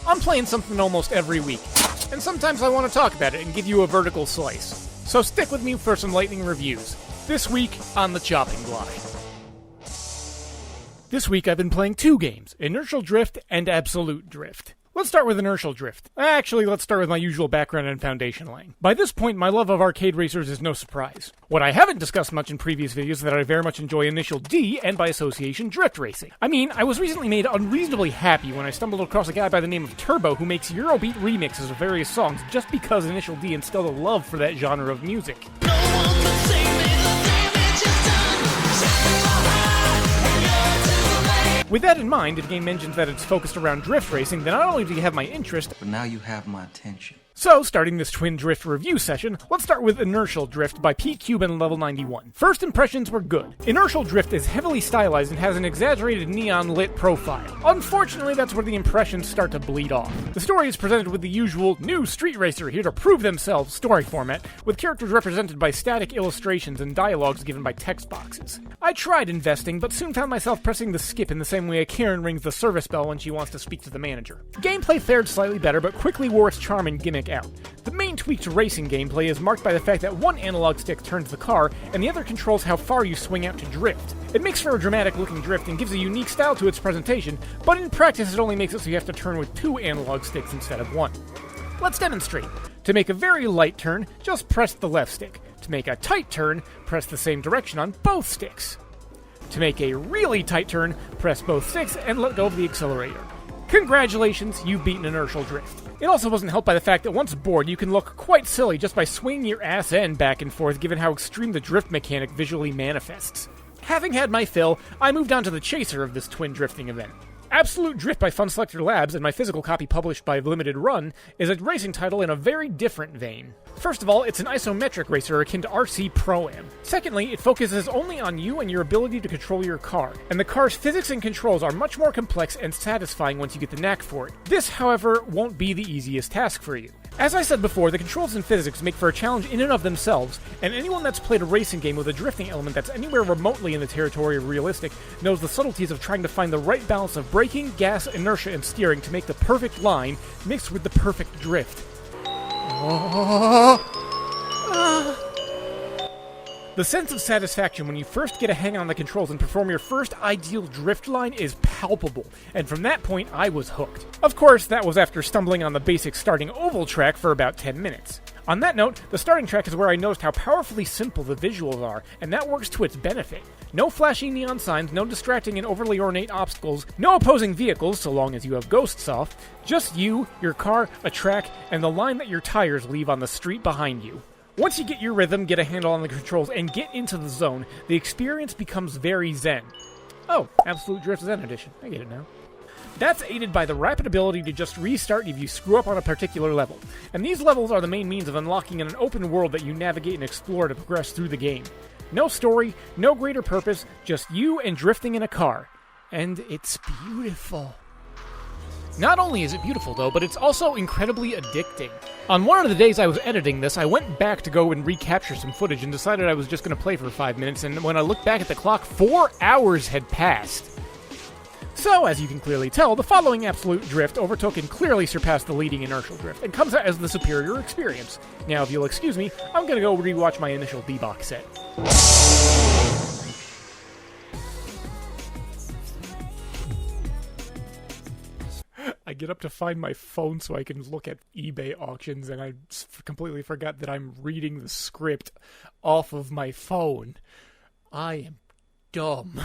I'm playing something almost every week, and sometimes I want to talk about it and give you a vertical slice. So stick with me for some lightning reviews. This week on the chopping block. This week I've been playing two games, Inertial Drift and Absolute Drift. Let's start with Inertial Drift. Actually, let's start with my usual background and foundation laying. By this point, my love of arcade racers is no surprise. What I haven't discussed much in previous videos is that I very much enjoy Initial D and, by association, drift racing. I mean, I was recently made unreasonably happy when I stumbled across a guy by the name of Turbo who makes eurobeat remixes of various songs just because Initial D instilled a love for that genre of music. With that in mind, if the game mentions that it's focused around drift racing, then not only do you have my interest, but now you have my attention. So, starting this twin drift review session, let's start with Inertial Drift by Pete Cuban Level 91. First impressions were good. Inertial Drift is heavily stylized and has an exaggerated neon-lit profile. Unfortunately, that's where the impressions start to bleed off. The story is presented with the usual new street racer here to prove themselves story format, with characters represented by static illustrations and dialogues given by text boxes. I tried investing, but soon found myself pressing the skip in the same way a Karen rings the service bell when she wants to speak to the manager. Gameplay fared slightly better, but quickly wore its charm and gimmick out. The main tweak to racing gameplay is marked by the fact that one analog stick turns the car, and the other controls how far you swing out to drift. It makes for a dramatic-looking drift and gives a unique style to its presentation, but in practice it only makes it so you have to turn with two analog sticks instead of one. Let's demonstrate. To make a very light turn, just press the left stick. To make a tight turn, press the same direction on both sticks. To make a really tight turn, press both sticks and let go of the accelerator. Congratulations, you've beaten Inertial Drift. It also wasn't helped by the fact that once bored, you can look quite silly just by swinging your ass end back and forth given how extreme the drift mechanic visually manifests. Having had my fill, I moved on to the chaser of this twin drifting event. Absolute Drift by Fun Selector Labs, and my physical copy published by Limited Run, is a racing title in a very different vein. First of all, it's an isometric racer akin to RC Pro-Am. Secondly, it focuses only on you and your ability to control your car, and the car's physics and controls are much more complex and satisfying once you get the knack for it. This, however, won't be the easiest task for you. As I said before, the controls and physics make for a challenge in and of themselves, and anyone that's played a racing game with a drifting element that's anywhere remotely in the territory of realistic knows the subtleties of trying to find the right balance of braking, gas, inertia, and steering to make the perfect line mixed with the perfect drift. The sense of satisfaction when you first get a hang on the controls and perform your first ideal drift line is palpable, and from that point I was hooked. Of course, that was after stumbling on the basic starting oval track for about 10 minutes. On that note, the starting track is where I noticed how powerfully simple the visuals are, and that works to its benefit. No flashy neon signs, no distracting and overly ornate obstacles, no opposing vehicles so long as you have ghosts off, just you, your car, a track, and the line that your tires leave on the street behind you. Once you get your rhythm, get a handle on the controls, and get into the zone, the experience becomes very zen. Oh, Absolute Drift Zen Edition. I get it now. That's aided by the rapid ability to just restart if you screw up on a particular level. And these levels are the main means of unlocking an open world that you navigate and explore to progress through the game. No story, no greater purpose, just you and drifting in a car. And it's beautiful. Not only is it beautiful though, but it's also incredibly addicting. On one of the days I was editing this, I went back to go and recapture some footage and decided I was just going to play for 5 minutes, and when I looked back at the clock, 4 hours had passed. So, as you can clearly tell, the following Absolute Drift overtook and clearly surpassed the leading Inertial Drift, and comes out as the superior experience. Now, if you'll excuse me, I'm going to go rewatch my Initial D box set. I get up to find my phone so I can look at eBay auctions, and I completely forgot that I'm reading the script off of my phone. I am dumb.